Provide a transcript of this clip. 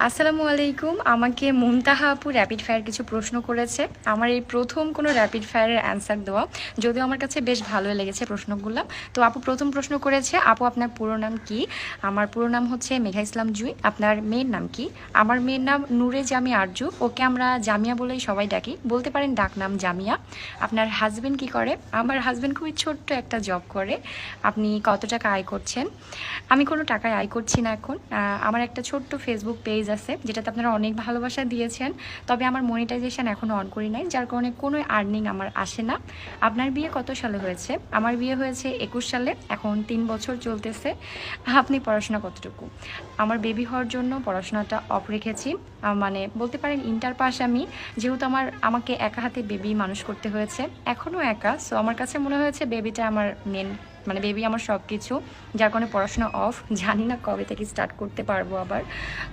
আসসালামু আলাইকুম। আমাকে মুনতাহা আপু র্যাপিড ফায়ার কিছু প্রশ্ন করেছে। আমার এই প্রথম কোনো র্যাপিড ফায়ারের অ্যান্সার দেওয়া। যদিও আমার কাছে বেশ ভালোই লেগেছে প্রশ্নগুলো। তো আপু প্রথম প্রশ্ন করেছে, আপু আপনার পুরো নাম কি? আমার পুরো নাম হচ্ছে মেঘা ইসলাম জুই। আপনার মেয়ের নাম কি? আমার মেয়ের নাম নূরে জামি আরজু। ওকে আমরা জামিয়া বলেই সবাই ডাকি। বলতে পারেন ডাকনাম জামিয়া। আপনার হাজবেন্ড কি করে? আমার হাজবেন্ড খুবই ছোট্ট একটা জব করে। আপনি কত টাকা আয় করছেন? আমি কোনো টাকায় আয় করছি না এখন। আমার একটা ছোট্ট ফেসবুক পেজ আছে যেটাতে আপনারা অনেক ভালোবাসা দিয়েছেন, তবে আমার মনিটাইজেশন এখনও অন করি নাই, যার কারণে কোনো আর্নিং আমার আসে না। আপনার বিয়ে কত সালে হয়েছে? আমার বিয়ে হয়েছে 21 সালে, এখন 3 বছর চলতেছে। আপনি পড়াশোনা কতটুকু? আমার বেবি হওয়ার জন্য পড়াশোনাটা অফ রেখেছি। মানে বলতে পারেন ইন্টার পাস আমি, যেহেতু আমাকে একা হাতে বেবি মানুষ করতে হয়েছে, এখনও একা। সো আমার কাছে মনে হয়েছে বেবিটা আমার মেন, মানে বেবি আমার সব কিছু, যার কারণে পড়াশোনা অফ। জানি না কবে থেকে স্টার্ট করতে পারবো আবার।